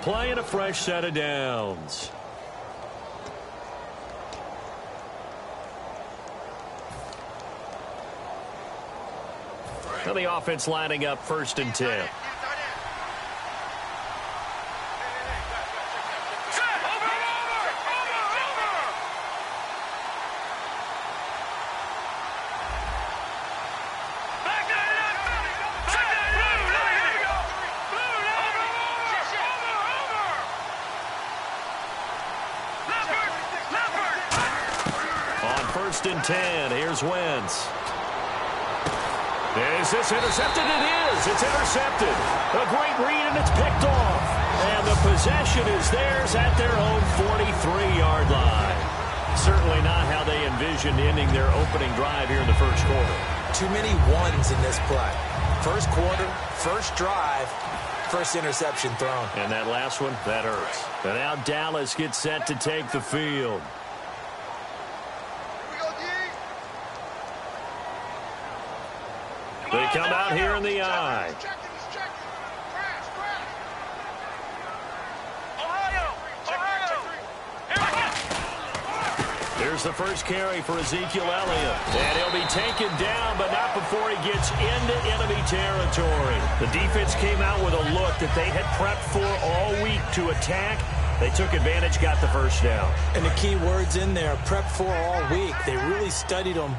play and a fresh set of downs. Now the offense lining up 1st and 10. On 1st and 10, here's Wentz. Is this intercepted? It is. It's intercepted. A great read, and it's picked off. And the possession is theirs at their own 43-yard line. Certainly not how they envisioned ending their opening drive here in the first quarter. Too many ones in this play. First quarter, first drive, first interception thrown. And that last one, that hurts. And now Dallas gets set to take the field. They come out here in the I. Here's the first carry for Ezekiel Elliott. And he'll be taken down, but not before he gets into enemy territory. The defense came out with a look that they had prepped for all week to attack. They took advantage, got the first down. And the key words in there, prepped for all week. They really studied them,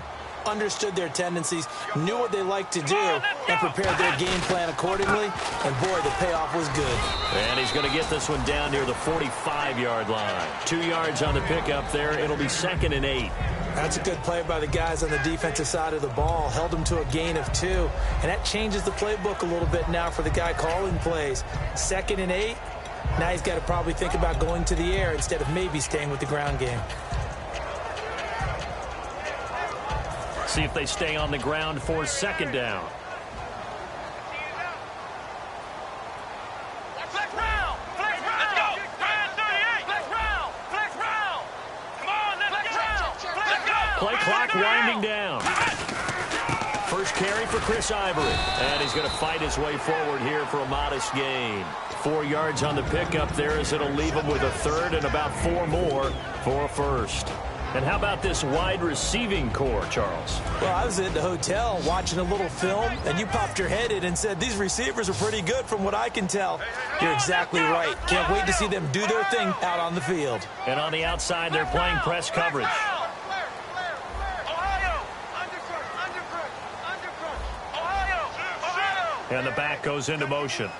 understood their tendencies, knew what they liked to do, and prepared their game plan accordingly. And, boy, the payoff was good. And he's going to get this one down near the 45-yard line. 2 yards on the pickup there. It'll be 2nd and 8. That's a good play by the guys on the defensive side of the ball. Held them to a gain of 2. And that changes the playbook a little bit now for the guy calling plays. 2nd and 8. Now he's got to probably think about going to the air instead of maybe staying with the ground game. See if they stay on the ground for 2nd down. Play clock winding down. First carry for Chris Ivory. And he's going to fight his way forward here for a modest gain. 4 yards on the pickup there as it'll leave him with a 3rd and about 4 more for a 1st. And how about this wide receiving core, Charles? Well, I was at the hotel watching a little film, and you popped your head in and said, these receivers are pretty good from what I can tell. You're exactly right. Can't wait to see them do their thing out on the field. And on the outside, they're playing press coverage. And the back goes into motion.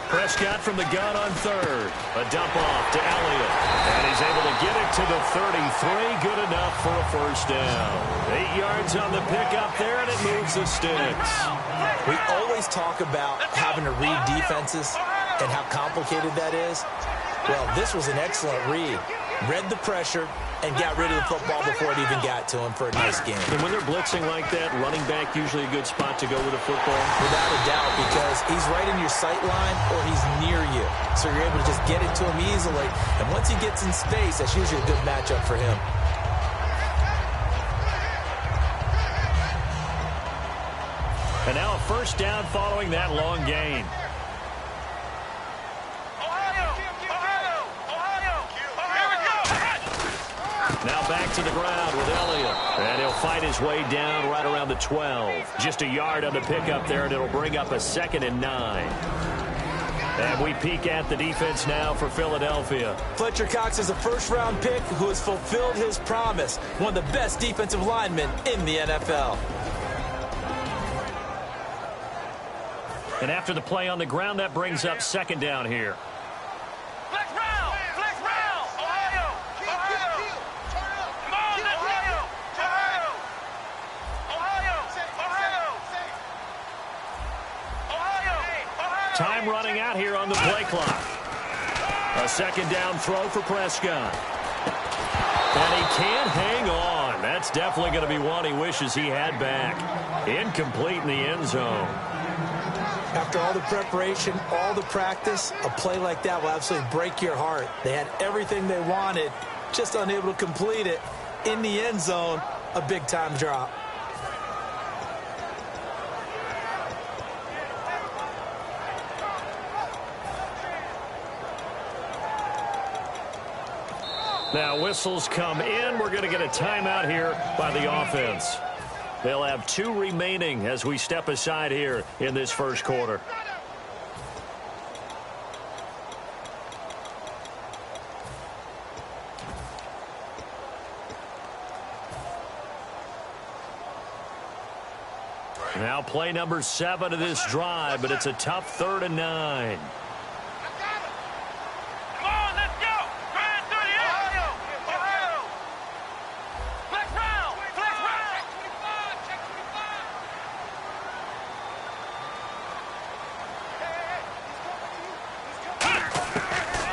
Prescott from the gun on 3rd. A dump off to Elliott. And he's able to get it to the 33. Good enough for a 1st down. 8 yards on the pickup there, and it moves the sticks. We always talk about having to read defenses and how complicated that is. Well, this was an excellent read. Read the pressure and got rid of the football before it even got to him for a nice game. And when they're blitzing like that, running back usually a good spot to go with a football? Without a doubt, because he's right in your sight line or he's near you. So you're able to just get it to him easily. And once he gets in space, that's usually a good matchup for him. And now a 1st down following that long gain. Now back to the ground with Elliott. And he'll fight his way down right around the 12. Just a yard on the pickup there, and it'll bring up a 2nd and 9. And we peek at the defense now for Philadelphia. Fletcher Cox is a 1st-round pick who has fulfilled his promise. One of the best defensive linemen in the NFL. And after the play on the ground, that brings up 2nd down here. Time running out here on the play clock. A 2nd down throw for Prescott. And he can't hang on. That's definitely going to be one he wishes he had back. Incomplete in the end zone. After all the preparation, all the practice, a play like that will absolutely break your heart. They had everything they wanted, just unable to complete it. In the end zone, a big-time drop. Now whistles come in. We're going to get a timeout here by the offense. They'll have 2 remaining as we step aside here in this first quarter. Now play number 7 of this drive, but it's a tough 3rd and 9.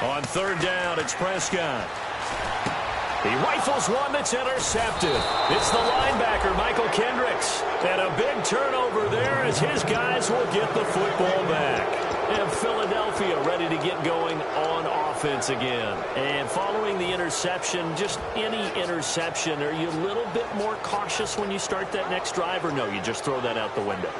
On 3rd down, it's Prescott. He rifles one that's intercepted. It's the linebacker, Michael Kendricks. And a big turnover there as his guys will get the football back. And Philadelphia ready to get going on offense again. And following the interception, just any interception, are you a little bit more cautious when you start that next drive, or no, you just throw that out the window?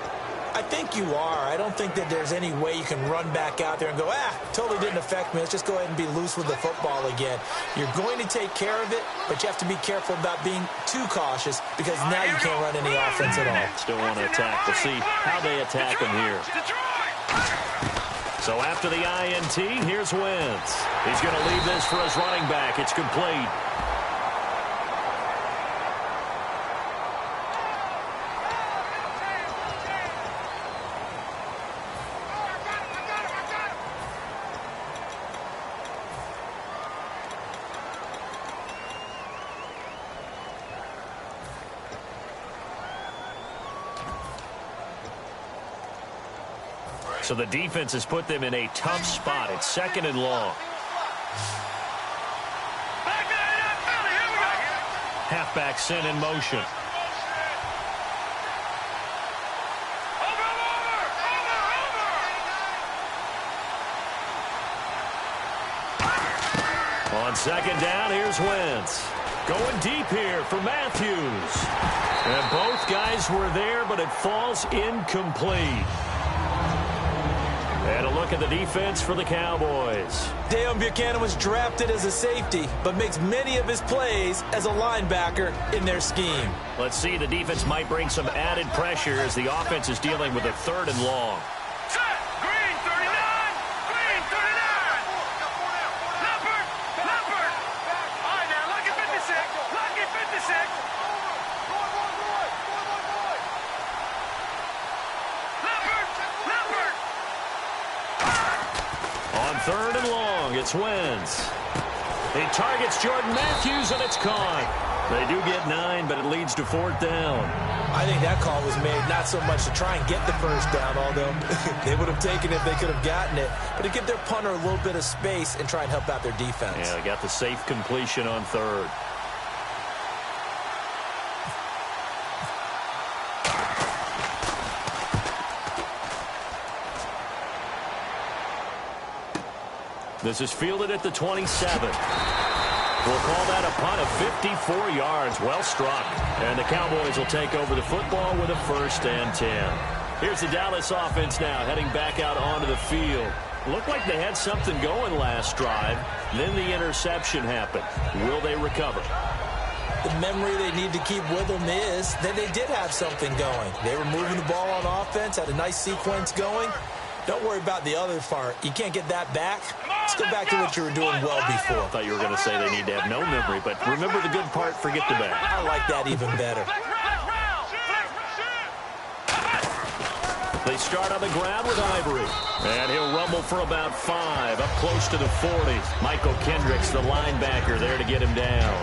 I think you are. I don't think that there's any way you can run back out there and go, totally didn't affect me. Let's just go ahead and be loose with the football again. You're going to take care of it, but you have to be careful about being too cautious because now you can't run any offense at all. Still want to attack. We'll see how they attack him here. So after the INT, here's Wentz. He's going to leave this for his running back. It's complete. So the defense has put them in a tough spot. It's 2nd and long. Halfback sent in motion. On 2nd down, here's Wentz. Going deep here for Matthews. And both guys were there, but it falls incomplete. And a look at the defense for the Cowboys. Deone Bucannon was drafted as a safety, but makes many of his plays as a linebacker in their scheme. Let's see, the defense might bring some added pressure as the offense is dealing with a 3rd and long. Green 39! Green 39! Leopard! Leopard! All right, now, lucky 56! Lucky 56! On 3rd and long, it's Wentz. He targets Jordan Matthews, and it's caught. They do get 9, but it leads to 4th down. I think that call was made not so much to try and get the first down, although they would have taken it if they could have gotten it, but to give their punter a little bit of space and try and help out their defense. Yeah, they got the safe completion on 3rd. This is fielded at the 27. We'll call that a punt of 54 yards. Well struck. And the Cowboys will take over the football with a 1st and 10. Here's the Dallas offense now heading back out onto the field. Looked like they had something going last drive. Then the interception happened. Will they recover? The memory they need to keep with them is that they did have something going. They were moving the ball on offense, had a nice sequence going. Don't worry about the other part. You can't get that back. Let's go back to what you were doing well before. I thought you were going to say they need to have no memory, but remember the good part, forget the bad. I like that even better. They start on the ground with Ivory. And he'll rumble for about 5, up close to the 40. Michael Kendricks, the linebacker, there to get him down.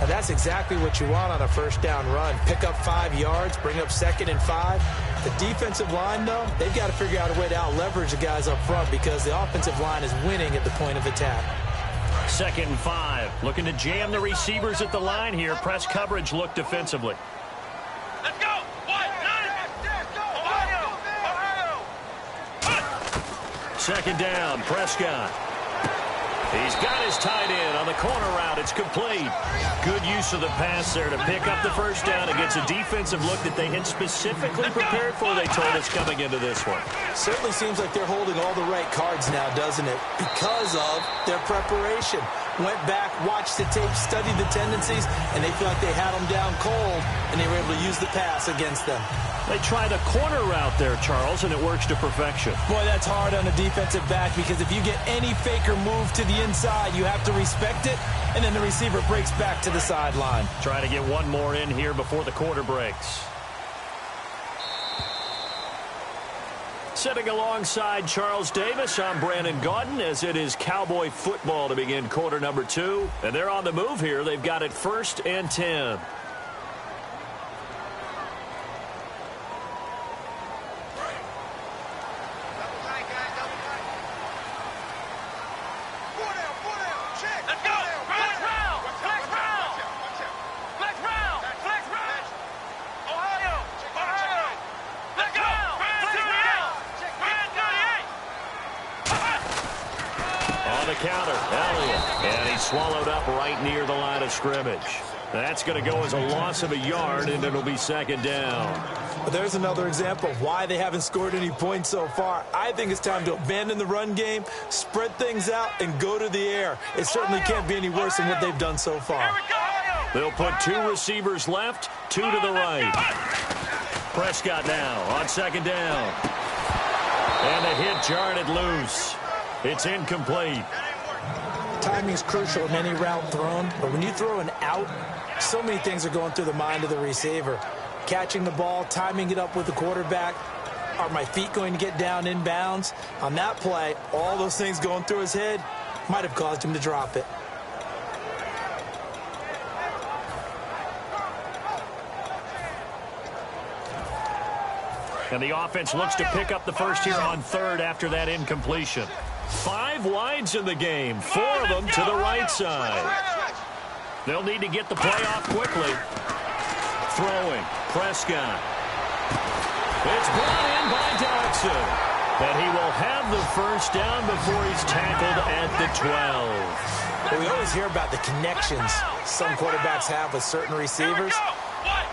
And that's exactly what you want on a 1st down run. Pick up 5 yards, bring up 2nd and 5. The defensive line, though, they've got to figure out a way to out-leverage the guys up front because the offensive line is winning at the point of attack. 2nd and 5. Looking to jam the receivers at the line here. Press coverage look defensively. Let's go! 2nd down, Prescott. He's got his tight end on the corner route. It's complete. Good use of the pass there to pick up the 1st down against a defensive look that they had specifically prepared for, they told us, coming into this one. Certainly seems like they're holding all the right cards now, doesn't it? Because of their preparation. went back, watched the tape, studied the tendencies, and they feel like they had them down cold, and they were able to use the pass against them. They try the corner route there, Charles, and it works to perfection. Boy, that's hard on a defensive back because if you get any faker move to the inside, you have to respect it, and then the receiver breaks back to the sideline. Try to get one more in here before the quarter breaks. Sitting alongside Charles Davis, I'm Brandon Gaudin, as it is Cowboy football to begin quarter number 2. And they're on the move here. They've got it 1st and 10. Counter, Elliott, and he's swallowed up right near the line of scrimmage. That's going to go as a loss of a yard, and it'll be 2nd down. But there's another example of why they haven't scored any points so far. I think it's time to abandon the run game, spread things out, and go to the air. It certainly can't be any worse than what they've done so far. They'll put 2 receivers left, 2 to the right. Prescott now on 2nd down. And the hit jarred it loose. It's incomplete. Timing is crucial in any route thrown, but when you throw an out, so many things are going through the mind of the receiver. Catching the ball, timing it up with the quarterback. Are my feet going to get down in bounds? On that play, all those things going through his head might have caused him to drop it. And the offense looks to pick up the first here on 3rd after that incompletion. 5 wides in the game, 4 of them to the right side. They'll need to get the play off quickly. Throwing, Prescott. It's brought in by Jackson. And he will have the first down before he's tackled at the 12. Well, we always hear about the connections some quarterbacks have with certain receivers.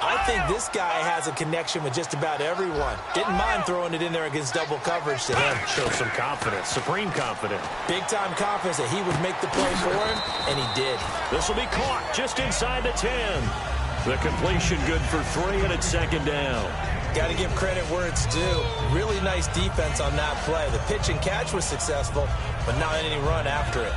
I think this guy has a connection with just about everyone. Didn't mind throwing it in there against double coverage to him. Shows some confidence, supreme confidence. Big-time confidence that he would make the play for him, and he did. This will be caught just inside the 10. The completion good for 3, and it's 2nd down. Got to give credit where it's due. Really nice defense on that play. The pitch and catch was successful, but not any run after it.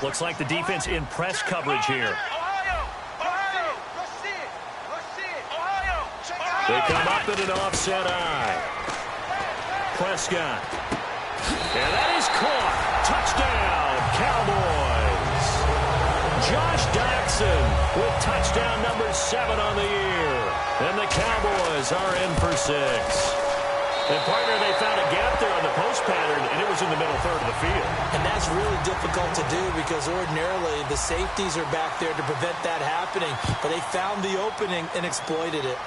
Looks like the defense in press coverage here. They come up in an offset eye. Prescott. And that is caught. Touchdown, Cowboys. Josh Jackson with touchdown number 7 on the year. And the Cowboys are in for 6. And, partner, they found a gap there on the post pattern, and it was in the middle third of the field. And that's really difficult to do because ordinarily the safeties are back there to prevent that happening. But they found the opening and exploited it.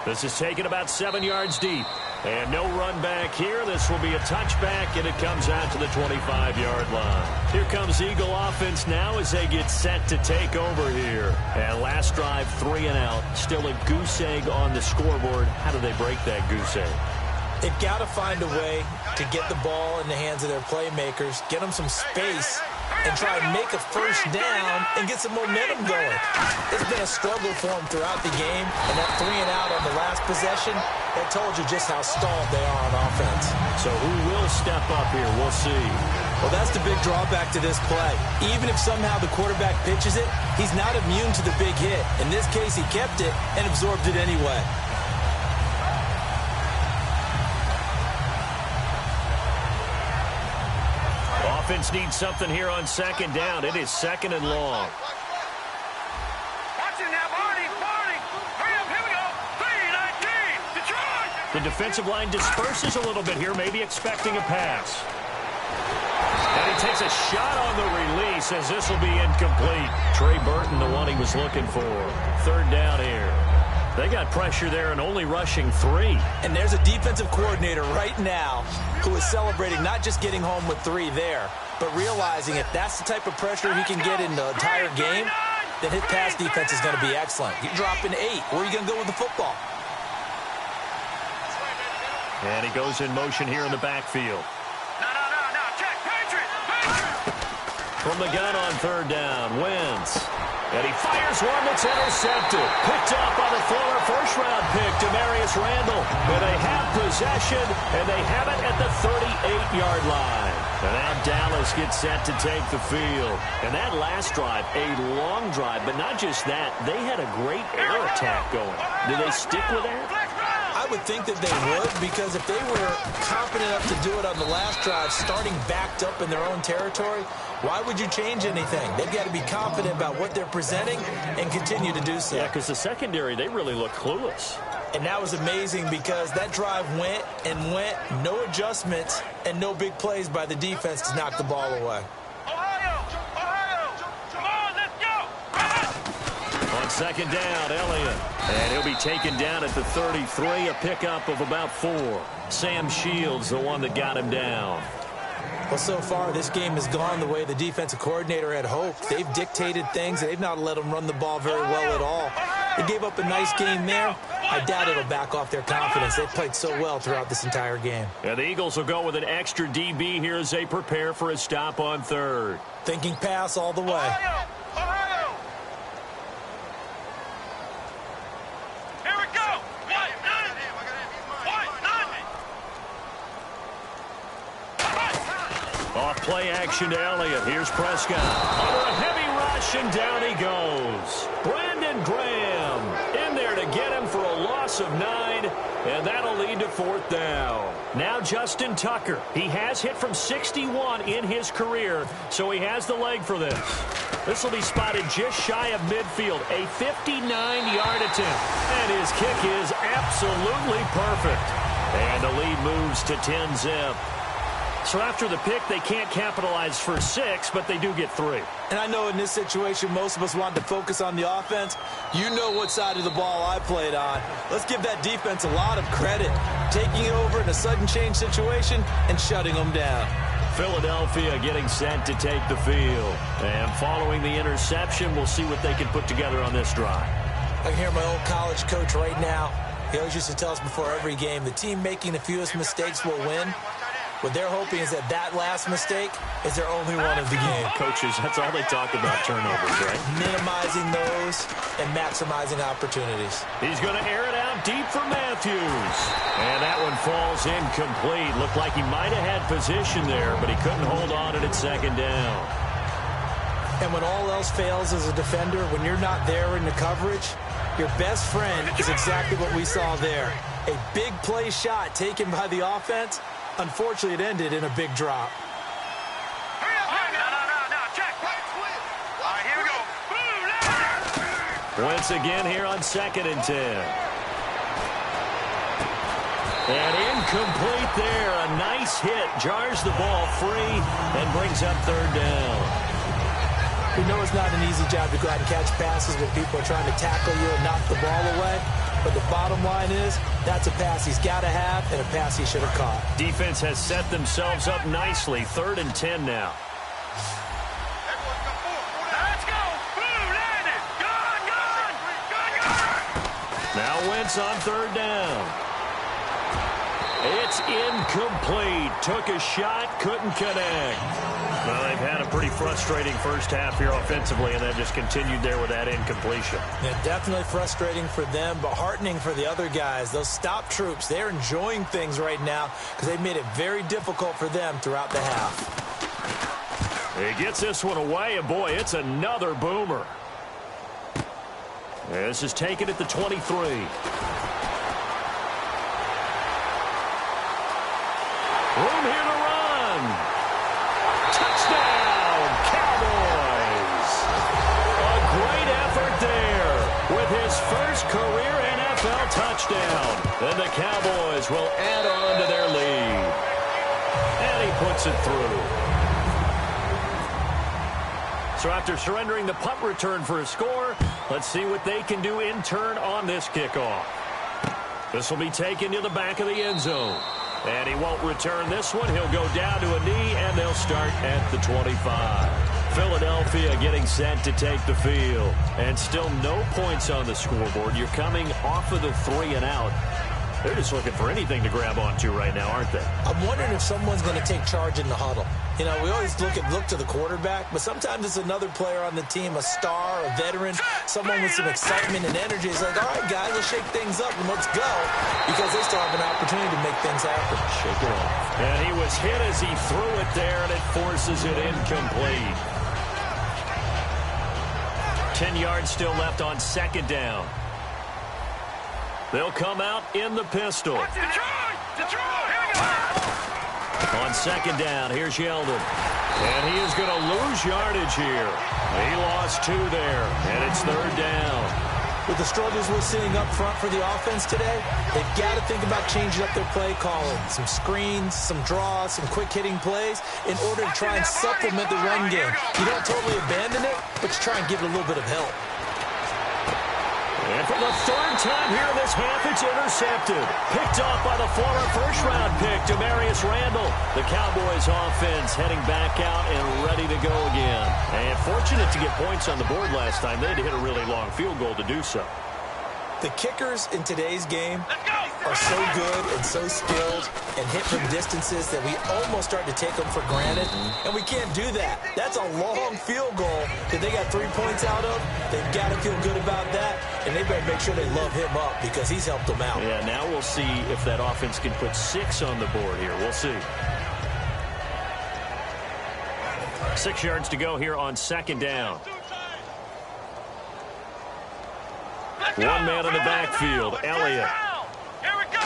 This is taken about 7 yards deep. And no run back here. This will be a touchback, and it comes out to the 25-yard line. Here comes Eagle offense now as they get set to take over here. And last drive, 3 and out. Still a goose egg on the scoreboard. How do they break that goose egg? They've got to find a way to get the ball in the hands of their playmakers, get them some space, and try and make a first down and get some momentum going. It's been a struggle for them throughout the game, and that 3 and out on the last possession, that told you just how stalled they are on offense. So who will step up here? We'll see. Well, that's the big drawback to this play. Even if somehow the quarterback pitches it, he's not immune to the big hit. In this case, he kept it and absorbed it anyway. Offense needs something here on 2nd down. It is 2nd and long. Watch it now, Barney. Hurry up, here we go. 3-19, Detroit. The defensive line disperses a little bit here, maybe expecting a pass. And he takes a shot on the release as this will be incomplete. Trey Burton, the one he was looking for. 3rd down here. They got pressure there and only rushing 3. And there's a defensive coordinator right now who is celebrating not just getting home with 3 there, but realizing if that's the type of pressure he can get in the entire game, then his pass defense is going to be excellent. You're dropping 8. Where are you going to go with the football? And he goes in motion here in the backfield. No, check, Patriot! From the gun on 3rd down, Wentz. And he fires one that's intercepted. Picked up by the former first-round pick, Demarius Randall. And they have possession, and they have it at the 38-yard line. And now Dallas gets set to take the field. And that last drive, a long drive, but not just that. They had a great air attack going. Do they stick with that? I would think that they would, because if they were confident enough to do it on the last drive, starting backed up in their own territory, why would you change anything? They've got to be confident about what they're presenting and continue to do so. Yeah, because the secondary, they really look clueless. And that was amazing because that drive went and went, no adjustments, and no big plays by the defense to knock the ball away. Ohio! Come on, let's go! On 2nd down, Elliott. And he'll be taken down at the 33, a pickup of about 4. Sam Shields, the one that got him down. Well, so far, this game has gone the way the defensive coordinator had hoped. They've dictated things. They've not let them run the ball very well at all. They gave up a nice game there. I doubt it'll back off their confidence. They've played so well throughout this entire game. And the Eagles will go with an extra DB here as they prepare for a stop on 3rd. Thinking pass all the way. Ohio! Here we go! Off play action to Elliott. Here's Prescott. Under a heavy rush, and down he goes. Brandon Graham in there to get him for a loss of 9, and that'll lead to 4th down. Now Justin Tucker. He has hit from 61 in his career, so he has the leg for this. This will be spotted just shy of midfield, a 59-yard attempt. And his kick is absolutely perfect. And the lead moves to 10-zip. So after the pick, they can't capitalize for 6, but they do get 3. And I know in this situation, most of us want to focus on the offense. You know what side of the ball I played on. Let's give that defense a lot of credit. Taking it over in a sudden change situation and shutting them down. Philadelphia getting set to take the field. And following the interception, we'll see what they can put together on this drive. I can hear my old college coach right now. He always used to tell us before every game, the team making the fewest mistakes will win. What they're hoping is that that last mistake is their only one of the game. Coaches, that's all they talk about, turnovers, right? Minimizing those and maximizing opportunities. He's going to air it out deep for Matthews. And that one falls incomplete. Looked like he might have had position there, but he couldn't hold on to it at 2nd down. And when all else fails as a defender, when you're not there in the coverage, your best friend is exactly what we saw there. A big play shot taken by the offense. Unfortunately, it ended in a big drop. No, check. All right, here we go. Once again here on 2nd and 10. And incomplete there. A nice hit. Jars the ball free and brings up 3rd down. We know it's not an easy job to go out and catch passes when people are trying to tackle you and knock the ball away. But the bottom line is, that's a pass he's got to have and a pass he should have caught. Defense has set themselves up nicely. 3rd and 10 now. Let's go. Blue landed. Gone. Now Wentz on 3rd down. It's incomplete. Took a shot, couldn't connect. Well, they've had a pretty frustrating first half here offensively, and they've just continued there with that incompletion. Yeah, definitely frustrating for them, but heartening for the other guys. Those stop troops, they're enjoying things right now because they've made it very difficult for them throughout the half. He gets this one away, and boy, it's another boomer. This is taken at the 23. Room here to run. Touchdown, Cowboys. A great effort there with his first career NFL touchdown. And the Cowboys will add on to their lead. And he puts it through. So after surrendering the punt return for a score, let's see what they can do in turn on this kickoff. This will be taken to the back of the end zone. And he won't return this one. He'll go down to a knee, and they'll start at the 25. Philadelphia getting set to take the field. And still no points on the scoreboard. You're coming off of the 3 and out. They're just looking for anything to grab onto right now, aren't they? I'm wondering if someone's going to take charge in the huddle. You know, we always look to the quarterback, but sometimes it's another player on the team, a star, a veteran, someone with some excitement and energy. It's like, all right, guys, let's shake things up and let's go, because they still have an opportunity to make things happen. Shake it off. And he was hit as he threw it there, and it forces it incomplete. 10 yards still left on second down. They'll come out in the pistol. On second down, here's Yeldon. And he is going to lose yardage here. He lost 2 there, and it's third down. With the struggles we're seeing up front for the offense today, they've got to think about changing up their play calling. Some screens, some draws, some quick-hitting plays in order to try and supplement the run game. You don't totally abandon it, but you try and give it a little bit of help. And for the third time here in this half, it's intercepted. Picked off by the former first-round pick, Damarius Randall. The Cowboys offense heading back out and ready to go again. And fortunate to get points on the board last time. They had to hit a really long field goal to do so. The kickers in today's game are so good and so skilled and hit from distances that we almost start to take them for granted, and we can't do that. That's a long field goal that they got 3 points out of. They've got to feel good about that, and they better make sure they love him up because he's helped them out. Yeah, now we'll see if that offense can put 6 on the board here. We'll see. 6 yards to go here on second down. One man in the backfield, Elliott. Here we go.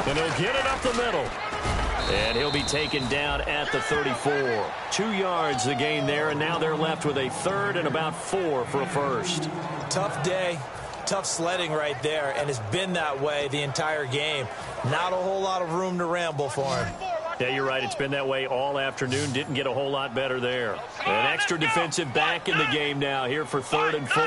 And he'll get it up the middle. And he'll be taken down at the 34. 2 yards the gain there, and now they're left with a third and about 4 for a first. Tough day, tough sledding right there, and it's been that way the entire game. Not a whole lot of room to ramble for him. Yeah, you're right. It's been that way all afternoon. Didn't get a whole lot better there. An extra defensive back in the game now here for 3rd and 4.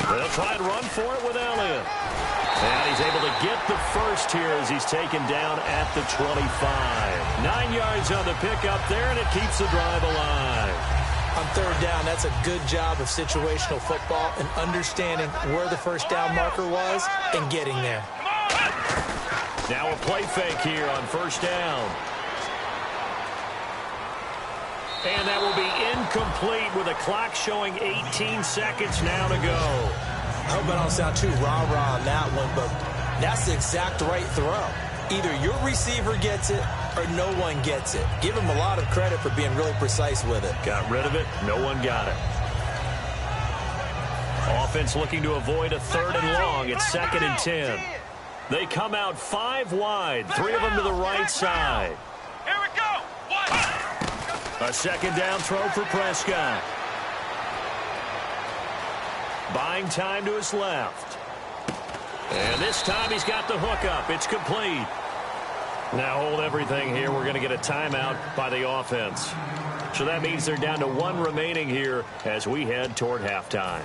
They'll try and run for it with Elliott. And he's able to get the first here as he's taken down at the 25. 9 yards on the pickup there, and it keeps the drive alive. On third down, that's a good job of situational football and understanding where the first down marker was and getting there. Now a play fake here on first down. And that will be incomplete with a clock showing 18 seconds now to go. I hope I don't sound too rah-rah on that one, but that's the exact right throw. Either your receiver gets it or no one gets it. Give him a lot of credit for being really precise with it. Got rid of it. No one got it. Offense looking to avoid a 3rd and long. It's 2nd and 10. They come out 5 wide. 3 of them to the right side. Here we go. A second down throw for Prescott. Buying time to his left. And this time he's got the hook up. It's complete. Now hold everything here. We're going to get a timeout by the offense. So that means they're down to 1 remaining here as we head toward halftime.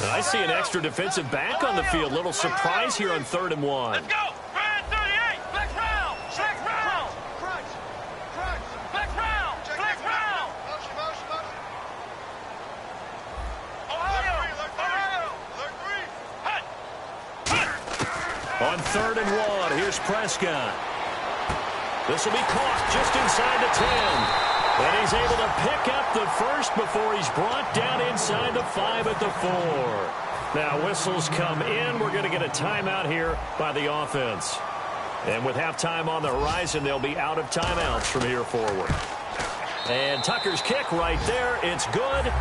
And I see an extra defensive back on the field. Little surprise here on 3rd and 1. Let's go. Brand 38. Flex round. Flex round. Flex round. Flex round. Ohio. On 3rd and 1, here's Prescott. This will be caught just inside the 10. And he's able to pick up the first before he's brought down inside the 5 at the 4. Now whistles come in. We're going to get a timeout here by the offense. And with halftime on the horizon, they'll be out of timeouts from here forward. And Tucker's kick right there. It's good.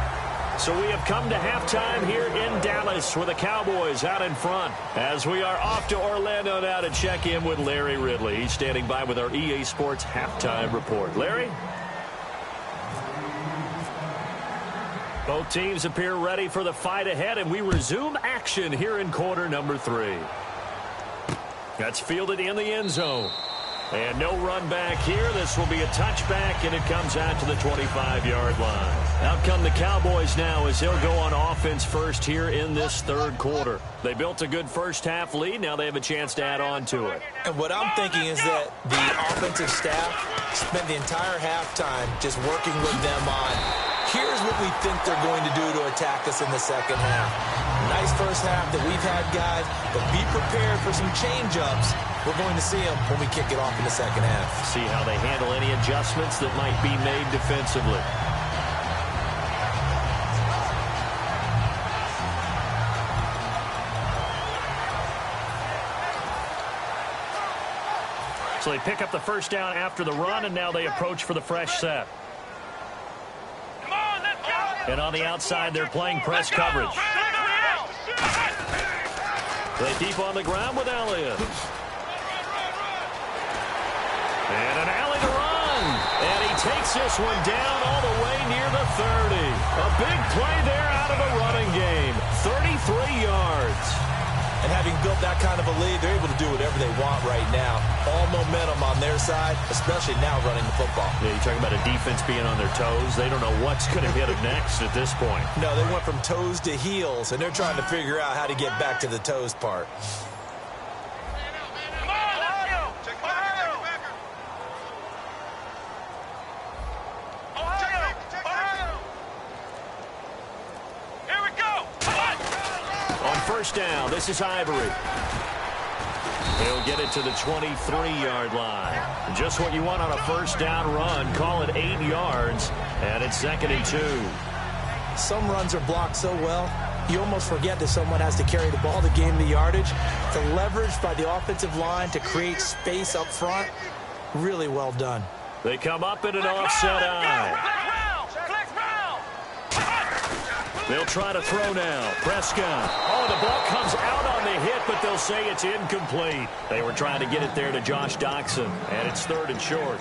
So we have come to halftime here in Dallas with the Cowboys out in front as we are off to Orlando now to check in with Larry Ridley. He's standing by with our EA Sports halftime report. Larry? Both teams appear ready for the fight ahead, and we resume action here in quarter number 3. That's fielded in the end zone. And no run back here. This will be a touchback, and it comes out to the 25-yard line. Out come the Cowboys now as they'll go on offense first here in this third quarter. They built a good first-half lead. Now they have a chance to add on to it. And what I'm thinking is that the offensive staff spent the entire halftime just working with them on, here's what we think they're going to do to attack us in the second half. Nice first half that we've had, guys, but be prepared for some change-ups. We're going to see them when we kick it off in the second half. See how they handle any adjustments that might be made defensively. So they pick up the first down after the run, and now they approach for the fresh set. Come on, let's go. And on the outside, they're playing press coverage. They deep on the ground with Elliott. And an alley to run. And he takes this one down all the way near the 30. A big play there out of a running game. 33 yards. And having built that kind of a lead, they're able to do whatever they want right now. All momentum on their side, especially now running the football. Yeah, you're talking about a defense being on their toes. They don't know what's going to hit them next at this point. No, they went from toes to heels, and they're trying to figure out how to get back to the toes part. First down, this is Ivory. He'll get it to the 23-yard line. Just what you want on a first down run. Call it 8 yards, and it's 2nd and 2. Some runs are blocked so well, you almost forget that someone has to carry the ball to gain the yardage. The leverage by the offensive line to create space up front, really well done. They come up in an offset eye. They'll try to throw now. Prescott. Oh, the ball comes out on the hit, but they'll say it's incomplete. They were trying to get it there to Josh Doctson, and it's 3rd and short.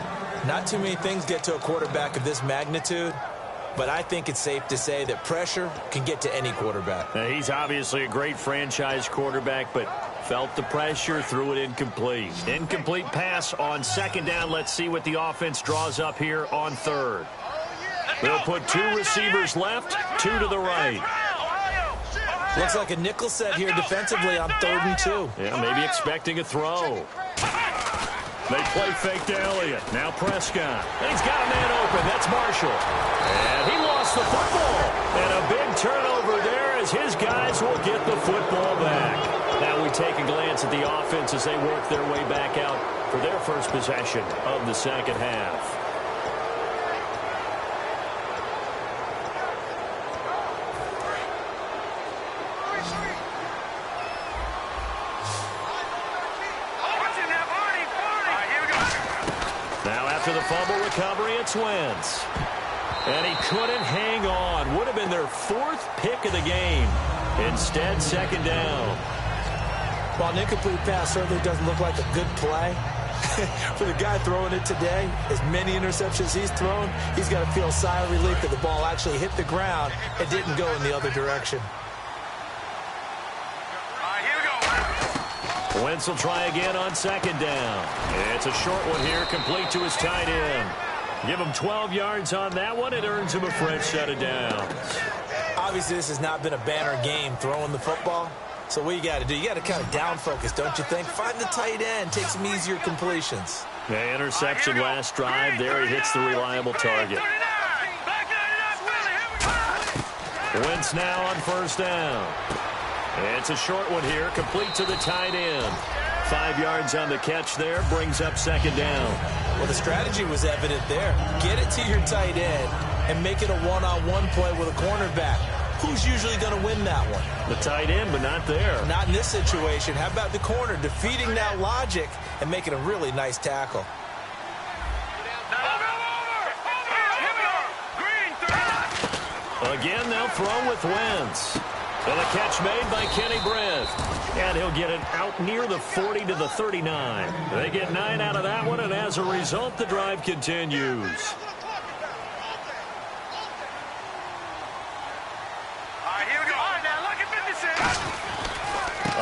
Not too many things get to a quarterback of this magnitude, but I think it's safe to say that pressure can get to any quarterback. Now, he's obviously a great franchise quarterback, but felt the pressure, threw it incomplete. Incomplete pass on 2nd down. Let's see what the offense draws up here on 3rd. They'll put 2 receivers left, 2 to the right. Looks like a nickel set here defensively on 3rd and 2. Yeah, maybe expecting a throw. They play fake to Elliott. Now Prescott. And he's got a man open. That's Marshall. And he lost the football. And a big turnover there as his guys will get the football back. Now we take a glance at the offense as they work their way back out for their first possession of the second half. After the fumble recovery, it's Wentz. And he couldn't hang on. Would have been their 4th pick of the game. Instead, 2nd down. While an incomplete pass certainly doesn't look like a good play, for the guy throwing it today, as many interceptions he's thrown, he's got to feel a sigh of relief that the ball actually hit the ground and didn't go in the other direction. Wentz will try again on 2nd down. It's a short one here, complete to his tight end. Give him 12 yards on that one. It earns him a fresh set of downs. Obviously, this has not been a banner game throwing the football. So what you got to do, you got to kind of down focus, don't you think? Find the tight end, take some easier completions. The interception last drive there. He hits the reliable target. Wentz now on 1st down. It's a short one here, complete to the tight end. 5 yards on the catch there, brings up 2nd down. Well, the strategy was evident there. Get it to your tight end and make it a one-on-one play with a cornerback. Who's usually going to win that one? The tight end, but not there. Not in this situation. How about the corner defeating that logic and making a really nice tackle? Again, they'll throw with Wentz. And a catch made by Kenny Britt. And he'll get it out near the 40 to the 39. They get 9 out of that one, and as a result, the drive continues.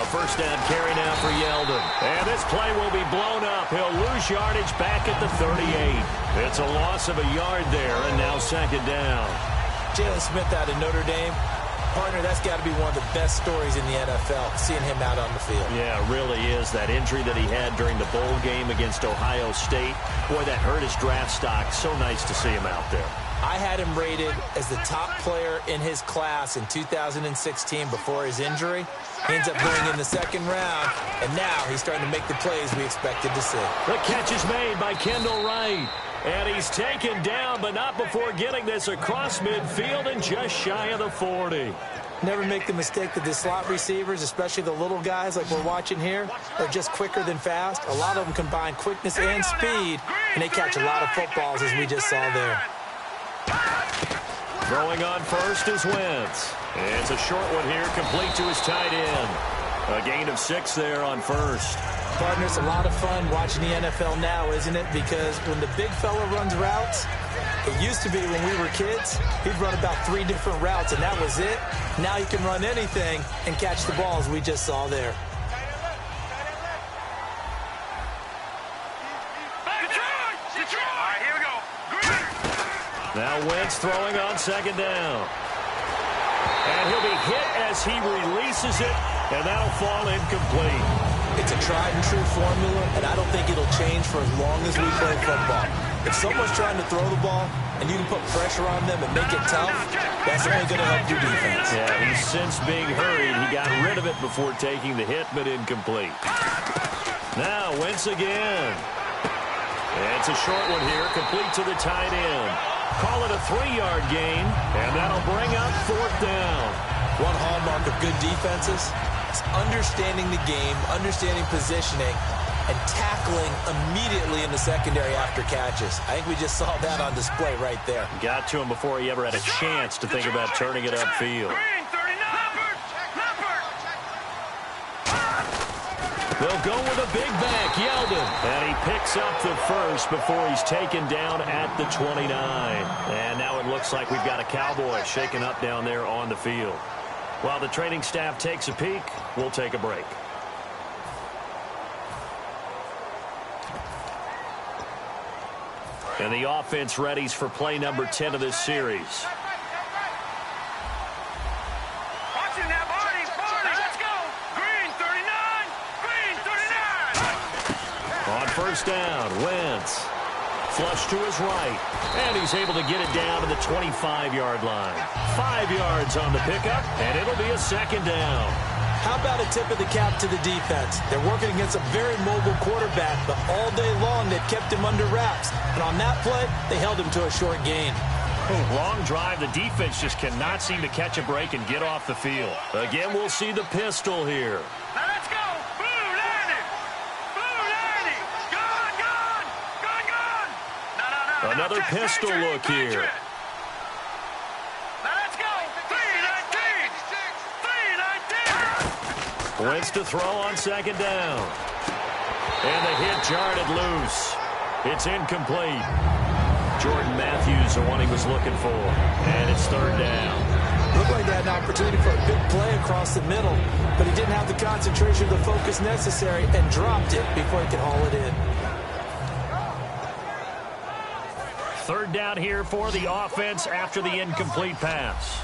first down carry now for Yeldon. And this play will be blown up. He'll lose yardage back at the 38. It's a loss of a yard there, and now second down. Jalen Smith out of Notre Dame. Partner, that's got to be one of the best stories in the NFL, seeing him out on the field. Yeah, it really is. That injury that he had during the bowl game against Ohio State, boy, that hurt his draft stock. So nice to see him out there. I had him rated as the top player in his class in 2016 before his injury. He ends up going in the second round, and now he's starting to make the plays we expected to see. The catch is made by Kendall Wright. And he's taken down, but not before getting this across midfield and just shy of the 40. Never make the mistake that the slot receivers, especially the little guys like we're watching here, are just quicker than fast. A lot of them combine quickness and speed, and they catch a lot of footballs, as we just saw there. Throwing on first is Wentz. It's a short one here, complete to his tight end. A gain of 6 there on first. Partner, it's a lot of fun watching the NFL now, isn't it? Because when the big fella runs routes, it used to be when we were kids, he'd run about 3 different routes, and that was it. Now you can run anything and catch the balls we just saw there. Now Wentz throwing on second down. And he'll be hit as he releases it, and that'll fall incomplete. It's a tried-and-true formula, and I don't think it'll change for as long as we play football. If someone's trying to throw the ball and you can put pressure on them and make it tough, that's only going to help your defense. Yeah, he's since being hurried. He got rid of it before taking the hit, but incomplete. Now Wentz again. It's a short one here, complete to the tight end. Call it a 3-yard gain, and that'll bring up fourth down. One hallmark of good defenses is understanding the game, understanding positioning, and tackling immediately in the secondary after catches. I think we just saw that on display right there. Got to him before he ever had a chance to think about turning it upfield. They'll go with a big back, Yeldon. And he picks up the first before he's taken down at the 29. And now it looks like we've got a Cowboy shaken up down there on the field. While the training staff takes a peek, we'll take a break. And the offense readies for play number 10 of this series. On first down, Wentz. Flush to his right. And he's able to get it down to the 25-yard line. 5 yards on the pickup, and it'll be a second down. How about a tip of the cap to the defense? They're working against a very mobile quarterback, but all day long they've kept him under wraps. And on that play, they held him to a short gain. Long drive. The defense just cannot seem to catch a break and get off the field. Again, we'll see the pistol here. Now let's go. Blue landing. Blue landing. Gone, gone. Gone, gone. No. Another pistol look here. Now let's go. 3-19. 3-19. Wentz to throw on second down. And the hit jarred it loose. It's incomplete. Jordan Matthews, the one he was looking for. And it's third down. Looked like they had an opportunity for a big play across the middle, but he didn't have the concentration or the focus necessary and dropped it before he could haul it in. Third down here for the offense after the incomplete pass.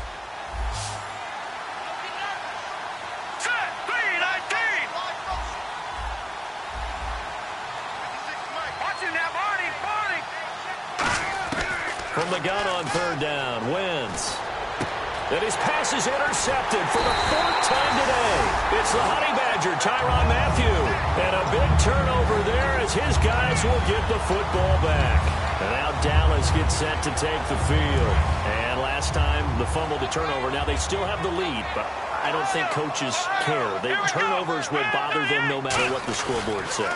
From the gun on third down, Wentz. And his pass is intercepted for the 4th time today. It's the Honey Badger, Tyrann Mathieu. And a big turnover there as his guys will get the football back. And now Dallas gets set to take the field. And last time, the fumble to turnover. Now they still have the lead, but I don't think coaches care. Turnovers will bother them no matter what the scoreboard says.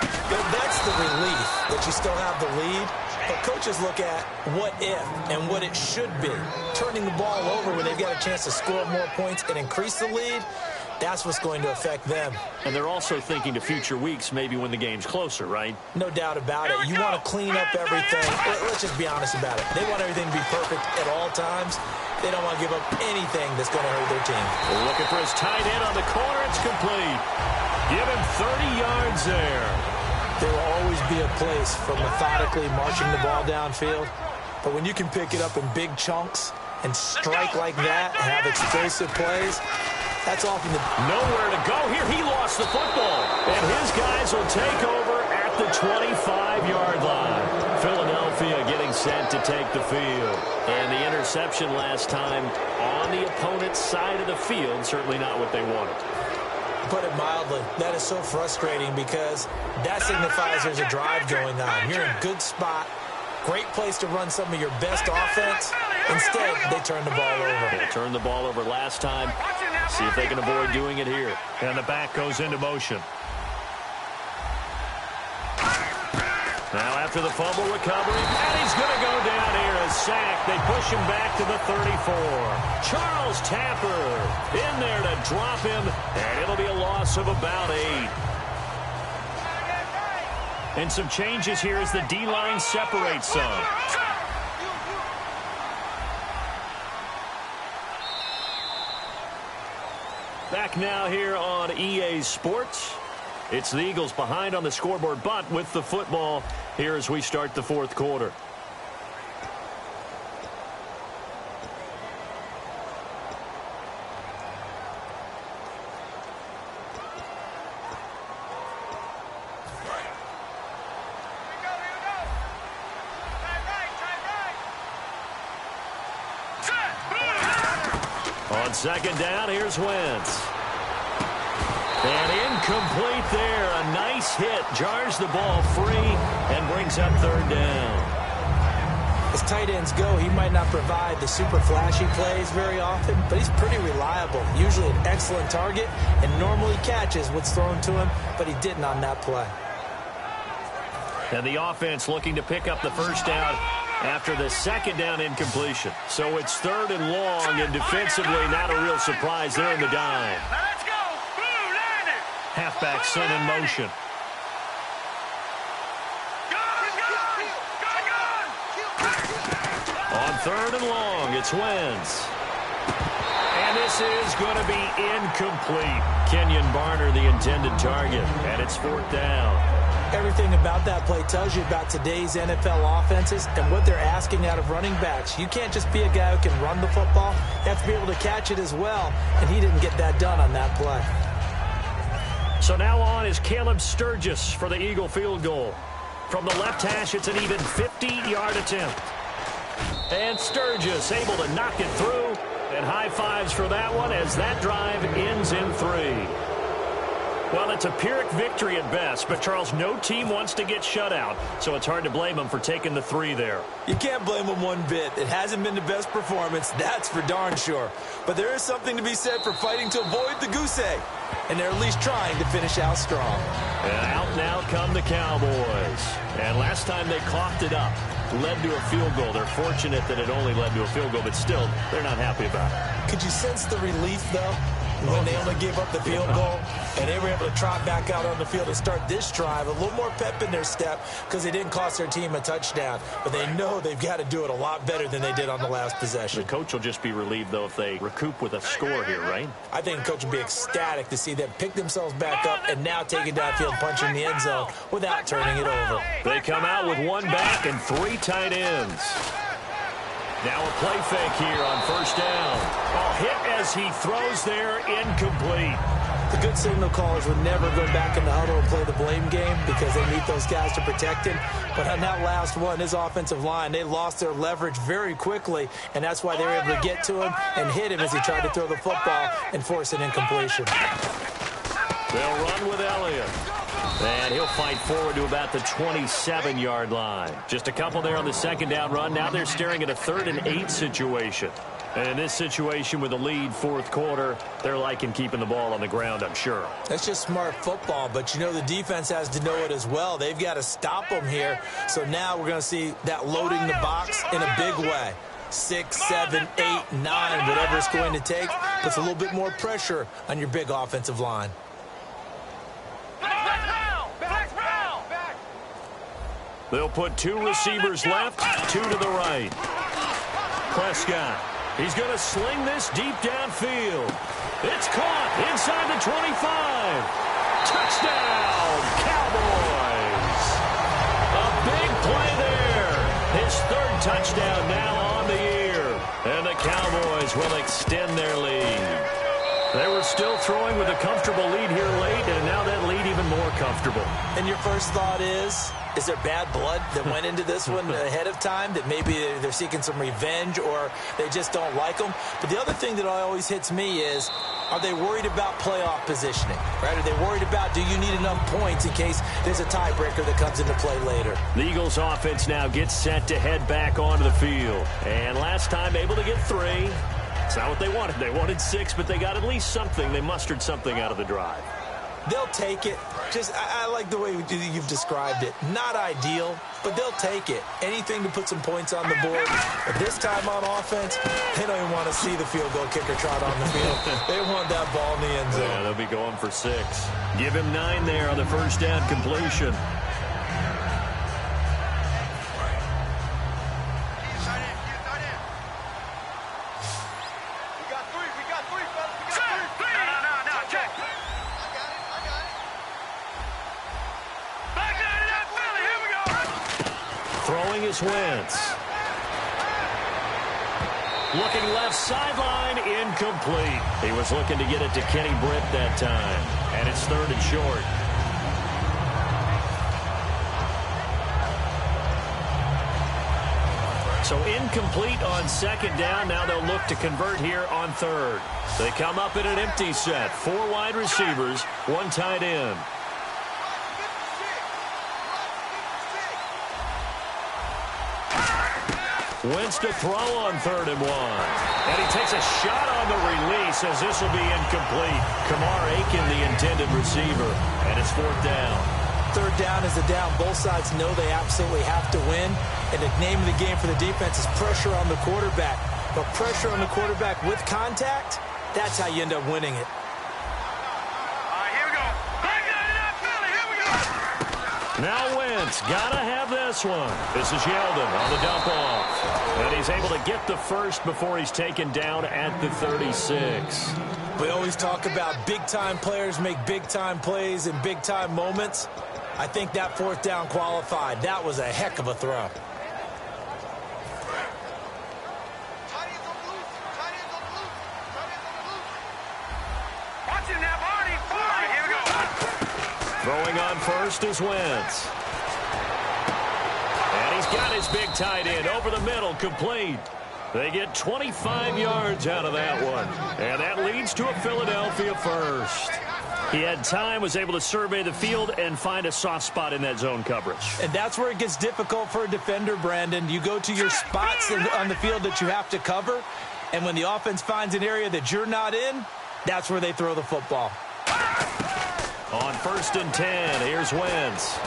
That's the relief that you still have the lead. But coaches look at what if and what it should be. Turning the ball over when they've got a chance to score more points and increase the lead, that's what's going to affect them. And they're also thinking to future weeks, maybe when the game's closer, right? No doubt about it. You want to clean up everything. Let's just be honest about it. They want everything to be perfect at all times. They don't want to give up anything that's going to hurt their team. Looking for his tight end on the corner. It's complete. Give him 30 yards there. There will always be a place for methodically marching the ball downfield. But when you can pick it up in big chunks and strike like that and have explosive plays, that's often the... Nowhere to go here. He lost the football. And his guys will take over at the 25-yard line. Philadelphia getting set to take the field. And the interception last time on the opponent's side of the field, certainly not what they wanted. Put it mildly, that is so frustrating because that signifies there's a drive going on. You're in a good spot, great place to run some of your best offense. Instead, they turn the ball over. They turned the ball over last time. See if they can avoid doing it here. And the back goes into motion. Now after the fumble recovery, and he's going to go down here, a sack. They push him back to the 34. Charles Tapper in there to drop him, and it'll be a loss of about 8. And some changes here as the D-line separates some. Back now here on EA Sports. It's the Eagles behind on the scoreboard, but with the football here as we start the fourth quarter. On second down, here's Wentz. And incomplete there. A nice hit. Jars the ball free and brings up third down. As tight ends go, he might not provide the super flashy plays very often, but he's pretty reliable. Usually an excellent target and normally catches what's thrown to him, but he didn't on that play. And the offense looking to pick up the first down after the second down incompletion. So it's third and long, and defensively not a real surprise there in the dime. Let's go. Blue, land it. Halfback sent in motion. On third and long, it's Wentz. And this is going to be incomplete. Kenyon Barner, the intended target, and it's fourth down. Everything about that play tells you about today's NFL offenses and what they're asking out of running backs. You can't just be a guy who can run the football. You have to be able to catch it as well, and he didn't get that done on that play. So now on is Caleb Sturgis for the Eagle field goal. From the left hash, it's an even 50-yard attempt. And Sturgis able to knock it through, and high fives for that one as that drive ends in 3. Well, it's a Pyrrhic victory at best, but, Charles, no team wants to get shut out, so it's hard to blame them for taking the 3 there. You can't blame them one bit. It hasn't been the best performance, that's for darn sure. But there is something to be said for fighting to avoid the goose egg, and they're at least trying to finish out strong. And out now come the Cowboys. And last time they coughed it up, led to a field goal. They're fortunate that it only led to a field goal, but still, they're not happy about it. Could you sense the relief, though, when they only gave up the field goal and they were able to trot back out on the field and start this drive? A little more pep in their step because they didn't cost their team a touchdown, but they know they've got to do it a lot better than they did on the last possession. The coach will just be relieved, though, if they recoup with a score here, right? I think the coach will be ecstatic to see them pick themselves back up and now take it downfield, punching the end zone without turning it over. They come out with 1 back and 3 tight ends. Now a play fake here on first down. Ball hit as he throws there, incomplete. The good signal callers would never go back in the huddle and play the blame game because they need those guys to protect him. But on that last one, his offensive line, they lost their leverage very quickly, and that's why they were able to get to him and hit him as he tried to throw the football and force an incompletion. They'll run with Elliott. And he'll fight forward to about the 27-yard line. Just a couple there on the second down run. Now they're staring at a 3rd and 8 situation. And in this situation with the lead fourth quarter, they're liking keeping the ball on the ground, I'm sure. That's just smart football, but you know the defense has to know it as well. They've got to stop them here. So now we're going to see that loading the box in a big way. 6, 7, 8, 9, whatever it's going to take, puts a little bit more pressure on your big offensive line. They'll put 2 receivers left, 2 to the right. Prescott He's going to sling this deep downfield. It's caught inside the 25. Touchdown, Cowboys. A big play there. His third touchdown now on the year. And the Cowboys will extend their lead. They were still throwing with a comfortable lead here late, and now that lead even more comfortable. And your first thought is there bad blood that went into this one ahead of time, that maybe they're seeking some revenge or they just don't like them? But the other thing that always hits me is, are they worried about playoff positioning, right? Are they worried about, do you need enough points in case there's a tiebreaker that comes into play later? The Eagles offense now gets set to head back onto the field. And last time able to get 3. It's not what they wanted. They wanted 6, but they got at least something. They mustered something out of the drive. They'll take it. I like the way you've described it. Not ideal, but they'll take it. Anything to put some points on the board. But this time on offense, they don't even want to see the field goal kicker trot on the field. They want that ball in the end zone. Yeah, they'll be going for 6. Give him 9 there on the first down completion. Throwing is Wentz. Looking left sideline, incomplete. He was looking to get it to Kenny Britt that time. And it's 3rd and short. So incomplete on 2nd down. Now they'll look to convert here on 3rd. They come up in an empty set. 4 wide receivers, 1 tight end. Wentz to throw on 3rd and 1. And he takes a shot on the release as this will be incomplete. Kamar Aiken, the intended receiver. And it's 4th down. 3rd down is the down. Both sides know they absolutely have to win. And the name of the game for the defense is pressure on the quarterback. But pressure on the quarterback with contact, that's how you end up winning it. Now Wentz, gotta have this one. This is Yeldon on the dump off. And he's able to get the first before he's taken down at the 36. We always talk about big-time players make big-time plays in big-time moments. I think that 4th down qualified. That was a heck of a throw. Throwing on first is Wentz. And he's got his big tight end over the middle, complete. They get 25 yards out of that one. And that leads to a Philadelphia first. He had time, was able to survey the field and find a soft spot in that zone coverage. And that's where it gets difficult for a defender, Brandon. You go to your spots on the field that you have to cover, and when the offense finds an area that you're not in, that's where they throw the football. On 1st and 10, here's Wentz.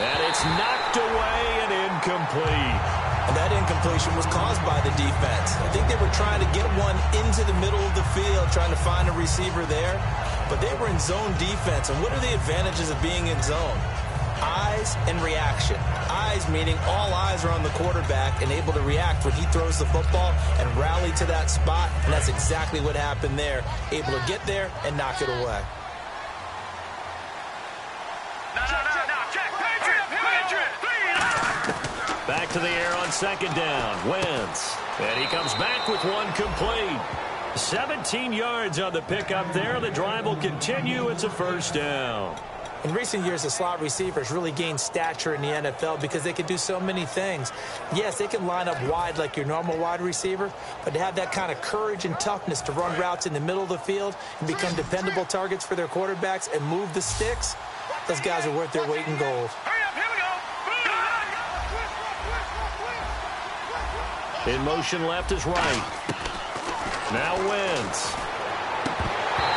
And it's knocked away and incomplete. And that incompletion was caused by the defense. I think they were trying to get one into the middle of the field, trying to find a receiver there. But they were in zone defense. And what are the advantages of being in zone? Eyes and reaction. Eyes meaning all eyes are on the quarterback and able to react when he throws the football and rally to that spot. And that's exactly what happened there. Able to get there and knock it away. Back to the air on 2nd down. Wentz. And he comes back with one complete. 17 yards on the pickup there. The drive will continue. It's a 1st down. In recent years, the slot receivers really gained stature in the NFL because they can do so many things. Yes, they can line up wide like your normal wide receiver, but to have that kind of courage and toughness to run routes in the middle of the field and become dependable targets for their quarterbacks and move the sticks, those guys are worth their weight in gold. In motion left is right. Now Wentz.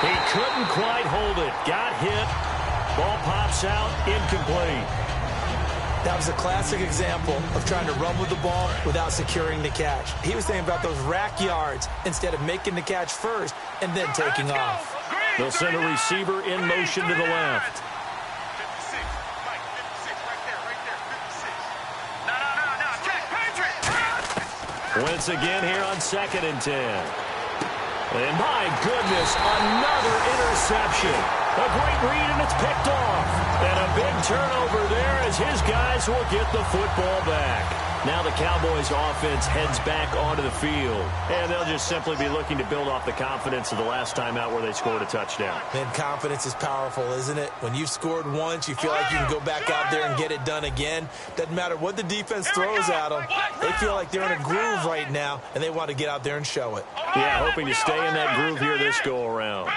He couldn't quite hold it. Got hit. Ball pops out, incomplete. That was a classic example of trying to run with the ball without securing the catch. He was thinking about those rack yards instead of making the catch first and then taking off. They'll send a receiver in motion to the left. Wentz again here on 2nd and 10. And my goodness, another interception. A great read, and it's picked off. And a big turnover there as his guys will get the football back. Now the Cowboys offense heads back onto the field. And they'll just simply be looking to build off the confidence of the last time out where they scored a touchdown. And confidence is powerful, isn't it? When you've scored once, you feel like you can go back out there and get it done again. Doesn't matter what the defense throws at them. They feel like they're in a groove right now, and they want to get out there and show it. Yeah, hoping to stay in that groove here this go-around.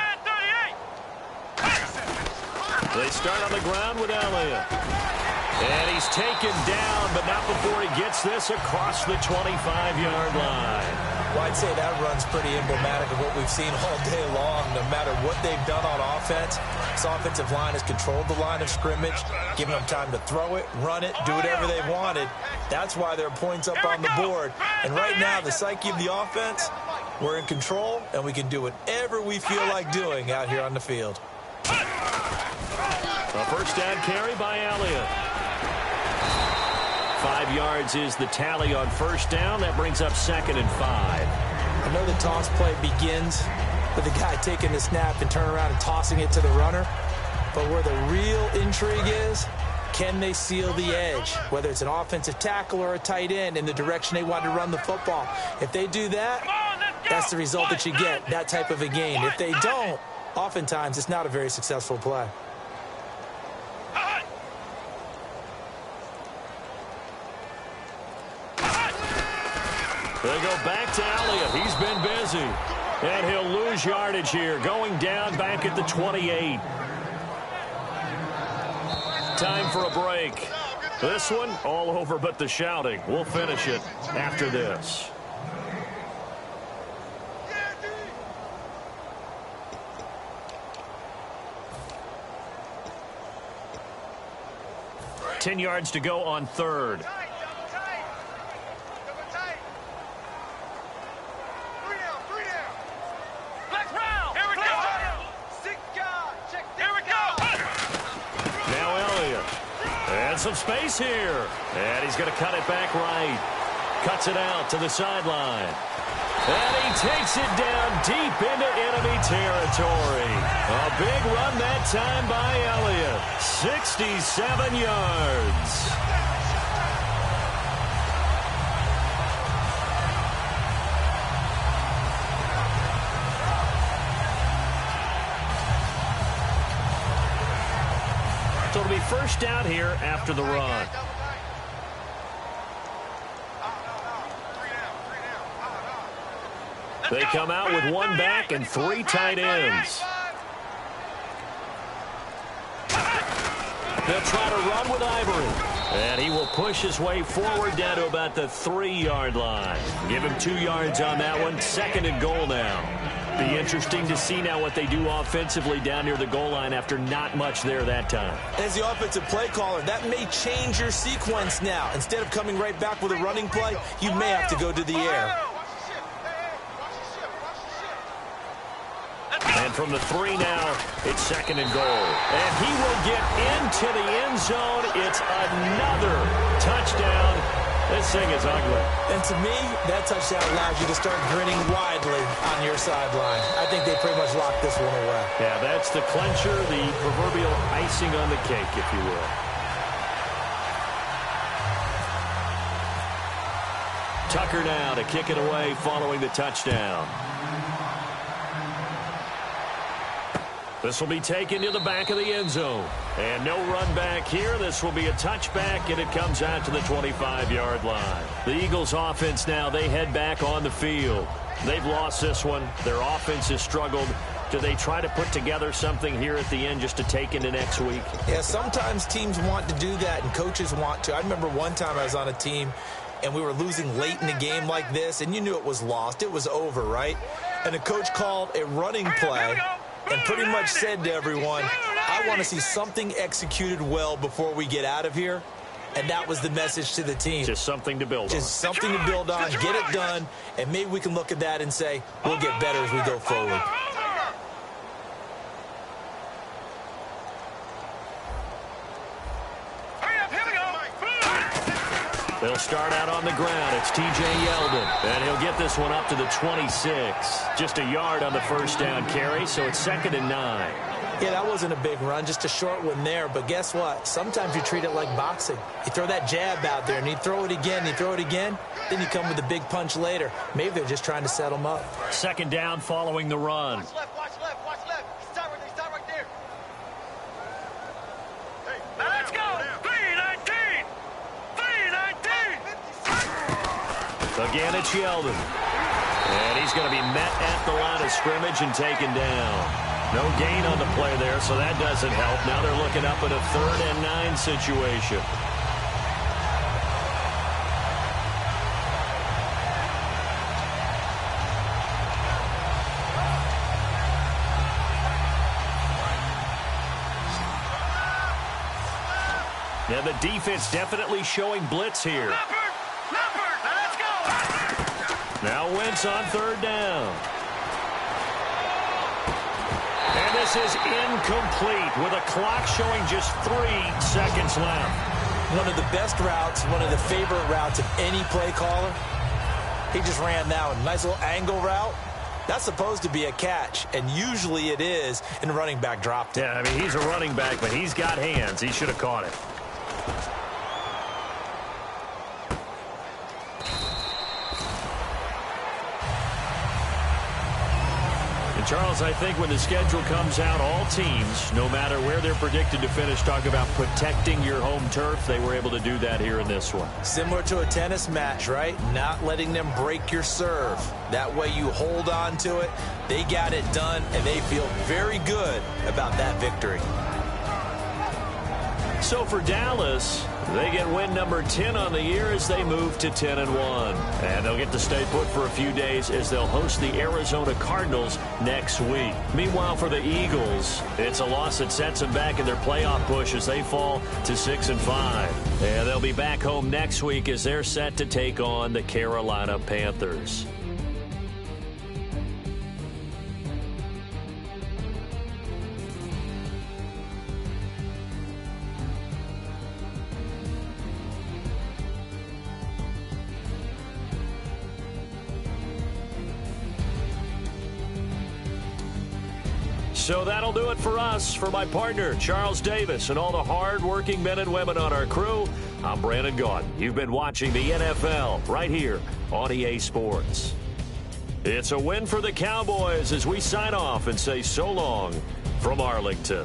They start on the ground with Elliott. And he's taken down, but not before he gets this across the 25-yard line. Well, I'd say that run's pretty emblematic of what we've seen all day long. No matter what they've done on offense, this offensive line has controlled the line of scrimmage, given them time to throw it, run it, do whatever they wanted. That's why there are points up on the board. And right now, the psyche of the offense, we're in control, and we can do whatever we feel like doing out here on the field. A first down carry by Elliott. 5 yards is the tally on first down. That brings up 2nd and 5. I know the toss play begins with the guy taking the snap and turning around and tossing it to the runner. But where the real intrigue is, can they seal the edge? Whether it's an offensive tackle or a tight end in the direction they want to run the football. If they do that, that's the result that you get, that type of a gain. If they don't, oftentimes it's not a very successful play. They go back to Elliott. He's been busy. And he'll lose yardage here, going down back at the 28. Time for a break. This one, all over but the shouting. We'll finish it after this. Ten yards to go on third. Some space here, and he's going to cut it back right. Cuts it out to the sideline. And he takes it down deep into enemy territory. A big run that time by Elliott. 67 yards. So it'll be first down here after the run. They come out with one back and 3 tight ends. They'll try to run with Ivory. And he will push his way forward down to about the 3-yard line. Give him 2 yards on that one. 2nd and goal now. Be interesting to see now what they do offensively down near the goal line after not much there that time. As the offensive play caller, that may change your sequence now. Instead of coming right back with a running play, you may have to go to the air. And from the 3 now, it's 2nd and goal. And he will get into the end zone. It's another touchdown. This thing is ugly. And to me, that touchdown allows you to start grinning widely on your sideline. I think they pretty much locked this one away. Yeah, that's the clincher, the proverbial icing on the cake, if you will. Tucker now to kick it away following the touchdown. This will be taken to the back of the end zone. And no run back here. This will be a touchback, and it comes out to the 25-yard line. The Eagles offense now, they head back on the field. They've lost this one. Their offense has struggled. Do they try to put together something here at the end just to take into next week? Yeah, sometimes teams want to do that, and coaches want to. I remember one time I was on a team, and we were losing late in the game like this, and you knew it was lost. It was over, right? And the coach called a running play and pretty much said to everyone, I want to see something executed well before we get out of here. And that was the message to the team. Just something to build on. Just something to build on, get it done, and maybe we can look at that and say, we'll get better as we go forward. They'll start out on the ground. It's T.J. Yeldon, and he'll get this one up to the 26. Just a yard on the first down carry, so it's 2nd and 9. Yeah, that wasn't a big run, just a short one there. But guess what? Sometimes you treat it like boxing. You throw that jab out there, and you throw it again, then you come with a big punch later. Maybe they're just trying to set them up. 2nd down following the run. Watch left, watch left, watch left. Stop right there. Hey, now let's go. 3-19. 3-19. Again, it's Yeldon. And he's going to be met at the line of scrimmage and taken down. No gain on the play there, so that doesn't help. Now they're looking up at a 3rd and 9 situation. Yeah, the defense definitely showing blitz here. Leopard, now let's go. Now Wentz on 3rd down. And this is incomplete with a clock showing just 3 seconds left. One of the best routes, one of the favorite routes of any play caller. He just ran that one. Nice little angle route. That's supposed to be a catch, and usually it is, and the running back dropped it. Yeah, I mean, he's a running back, but he's got hands. He should have caught it. Charles, I think when the schedule comes out, all teams, no matter where they're predicted to finish, talk about protecting your home turf. They were able to do that here in this one. Similar to a tennis match, right? Not letting them break your serve. That way you hold on to it. They got it done, and they feel very good about that victory. So for Dallas, they get win number 10 on the year as they move to 10-1. And they'll get to stay put for a few days as they'll host the Arizona Cardinals next week. Meanwhile, for the Eagles, it's a loss that sets them back in their playoff push as they fall to 6-5. And they'll be back home next week as they're set to take on the Carolina Panthers. So that'll do it for us. For my partner, Charles Davis, and all the hard-working men and women on our crew, I'm Brandon Gaudin. You've been watching the NFL right here on EA Sports. It's a win for the Cowboys as we sign off and say so long from Arlington.